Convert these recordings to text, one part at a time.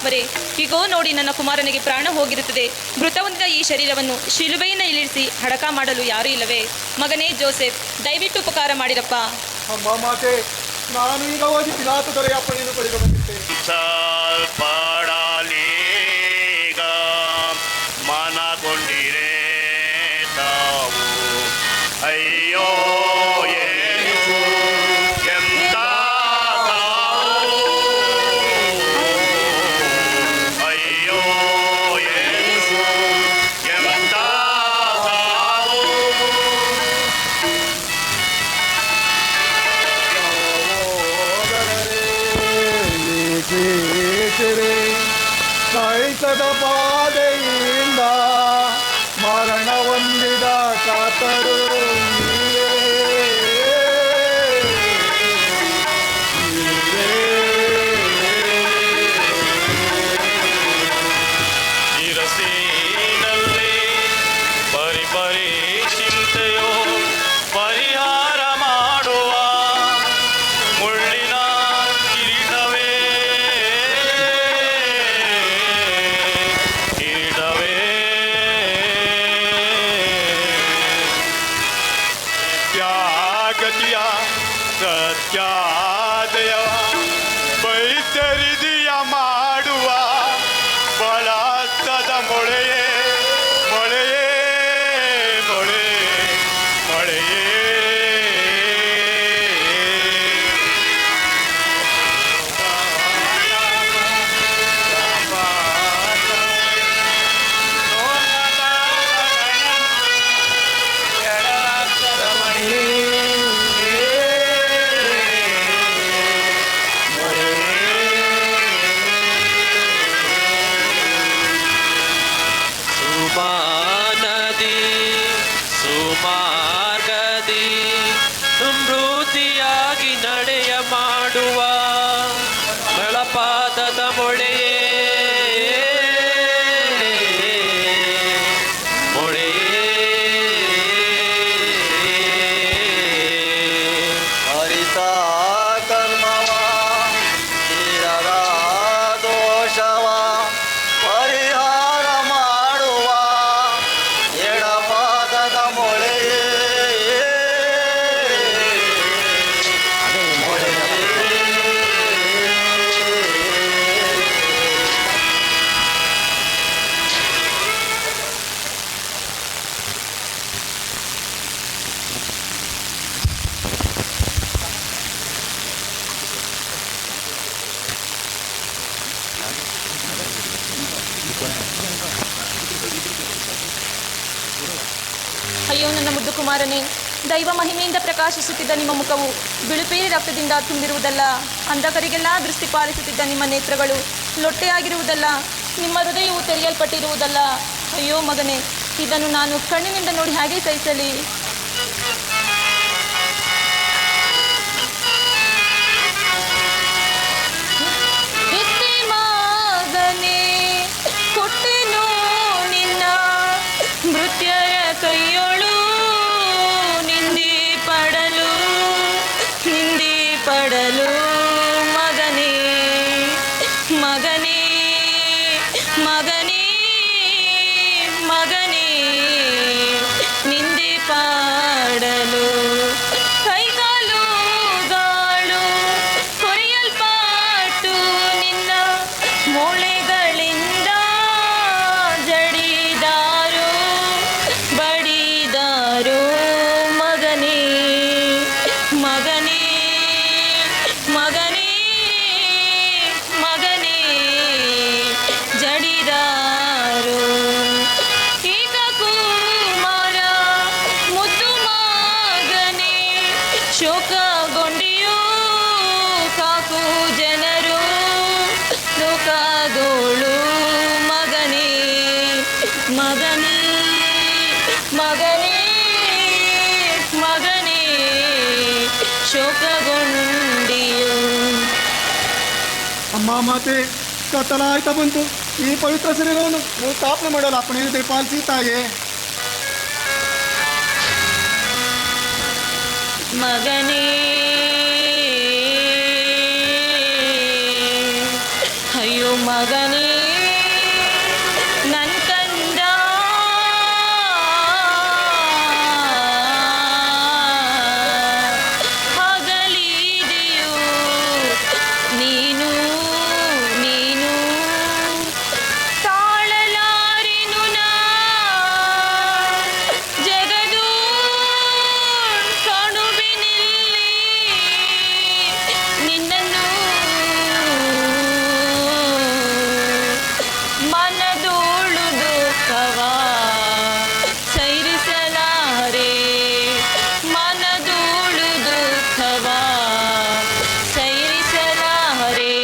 ಪರಮಾತ್ಮರೇ, ಈಗೋ ನೋಡಿ ನನ್ನ ಕುಮಾರನಿಗೆ ಪ್ರಾಣ ಹೋಗಿರುತ್ತದೆ. ಮೃತ ಹೊಂದಿದ ಈ ಶರೀರವನ್ನು ಶಿಲುಬೆಯಿಂದ ಇಳಿಸಿ ಹಡಕ ಮಾಡಲು ಯಾರೂ ಇಲ್ಲವೇ? ಮಗನೇ ಜೋಸೆಫ್, ದಯವಿಟ್ಟು ಉಪಕಾರ ಮಾಡಿರಪ್ಪ. ಅಮ್ಮ ಮಾತೆ, ನಾನು ಈಗ ಹೋಗಿ ಪಿಲಾತ ದೊರೆಯ ಅಪ್ಪಣೆಯನ್ನು ಪಡೆದು ಬಂದಿದ್ದೆ. ಸಲ್ಪಡಲೀಗ ಮನಗೊಂಡಿರೆ ತಾವು ಅಯ್ಯೋ ಯೇಸು ಎಂತ ತಾವು ಅಯ್ಯೋ ಯೇಸು ಎಂತ ತಾವು ಸಾಯಿಸದ ಬಾಧೆಯಿಂದ ಮರಣ ಹೊಂದಿದ ಕಾತರು ಶಿರಸಿನಲ್ಲಿ ಬರಿ ಬರಿ ಚಿಂತೆಯೋ ಪರಿಹಾರ ಮಾಡುವ ಮುಳ್ಳಿನ ಕಿರೀಟವೇ ಕಿರೀಟವೇ ತ್ಯಾಗತಿಯ ಸತ್ಯಾದಯ ಬೈತರಿದಿಯ ಮಾಡುವ ಬಲಾತ್ತದ ಮೊಳೆಯೇ ಮೊಳೆಯೇ ಮೊಳೆ ಮೊಳೆಯೇ ಸುಮಾನದಿ ಸುಮಾರ್ಗದಿ ಸಮೃದ್ಧಿಯಾಗಿ ನಡೆಯ ಮಾಡುವ ನಳಪಾದದ ಮೊಳೆಯೇ ಮೊಳೆಯೇ ಹರಿತ ಕರ್ಮವ ತೀರದ ದೋಷವ ಪರಿಹಾರ ಮಾಡುವ ಎಡಪಾದದ ಮೊಳೆಯೇ ಅಯ್ಯೋ ನನ್ನ ಮುದ್ದು ಕುಮಾರನೇ, ದೈವ ಮಹಿಮೆಯಿಂದ ಪ್ರಕಾಶಿಸುತ್ತಿದ್ದ ನಿಮ್ಮ ಮುಖವು ಬಿಳುಪೇರಿ ರಕ್ತದಿಂದ ತುಂಬಿರುವುದಲ್ಲ. ಅಂಧಕರಿಗೆಲ್ಲ ದೃಷ್ಟಿ ಪಾಲಿಸುತ್ತಿದ್ದ ನಿಮ್ಮ ನೇತ್ರಗಳು ಲೊಟ್ಟೆಯಾಗಿರುವುದಲ್ಲ. ನಿಮ್ಮ ಹೃದಯವು ತೆರೆಯಲ್ಪಟ್ಟಿರುವುದಲ್ಲ. ಅಯ್ಯೋ ಮಗನೇ, ಇದನ್ನು ನಾನು ಕಣ್ಣಿನಿಂದ ನೋಡಿ ಹೇಗೆ ಸಹಿಸಲಿ? ಮಗನೇ, ಕೊಟ್ಟೆನು ನಿನ್ನ ಮೃತ್ಯರ ಕೈಯೊಳು ನಿಂದಿ ಪಡಲು ಮಗನೇ ಮಗನೇ ಮಗನೇ ಮಗನೇ ನಿಂದಿ ಪಾಡಲು ಕೈಕಾಲುಗಳು ಕೊರೆಯಲ್ಪಟ್ಟು ನಿನ್ನ ಮೂಳೆಗಳಿಂದ ಜಡಿದಾರು ಬಡಿದಾರು ಮಗನೇ ಮಗನೇ ಮಗನೇ ಮಗನೇ ಜಡಿದಾರು. ಈಗ ಕುಮಾರ ಮುದ್ದು ಮಗನೇ, ಶೋಕಗೊಂಡಿಯೂ ಕಾಕು ಜನರು ಲೋಕದೋಳು ಮಗನೇ ಮಗನೇ ಮಗನೇ ಮಗನೇ ಶೋಕಗೊಂಡಿಯು. ಅಮ್ಮ ಮಾತೆ, ಕತ್ತಲಾಯ್ತಾ ಬಂತು. ಈ ಪವಿತ್ರ ಶರೀರವನ್ನು ಸ್ಥಾಪನೆ ಮಾಡಲು ಅಪ್ಪಣೆಯನ್ನು ದಯಪಾಲಿಸಿ ತಾಯೇ. ಮಗನೇ ಅಯ್ಯೋ ಮಗನೇ ನಿನ್ನನ್ನು ಮನದೋಳು ದುಃಖವ ಸೈರಿಸಲಾರೆ ಮನದೋಳು ದುಃಖವ ಸೈರಿಸಲಾರೆ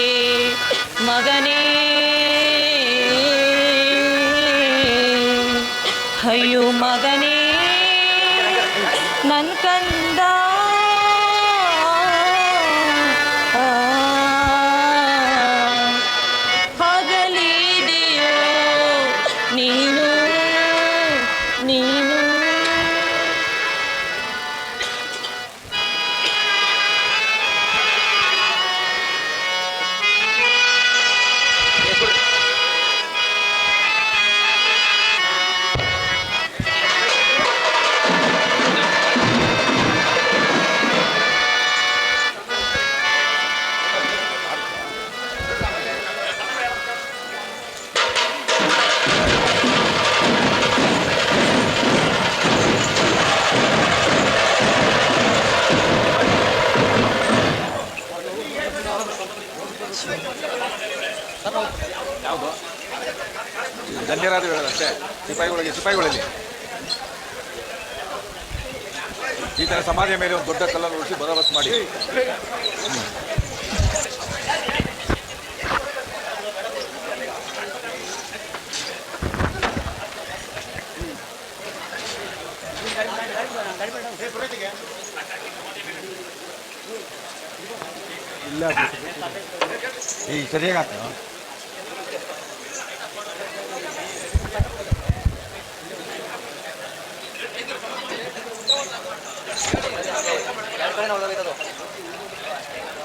ಮಗನೇ ಅಯ್ಯೋ ಮಗನೇ ನನ್ ಕಂದ ಹಗಲಿದೆಯೋ ನೀನು ನೀನು ಧನ್ಯರಾದ ಹೇಳೋದಷ್ಟೇ ಸಿಪಾಯಿಗಳಲ್ಲಿ ಈ ಥರ ಸಮಾಧಿಯ ಮೇಲೆ ಒಂದು ದೊಡ್ಡ ಕಲ್ಲನ್ನು ಉಳಿಸಿ ಬಂದೋಬಸ್ತ್ ಮಾಡಿ. ಇಲ್ಲ ಈಗ ಸರಿಯಾಗತ್ತ ಎರಡು ಕಡೆ ನೋಡೋದು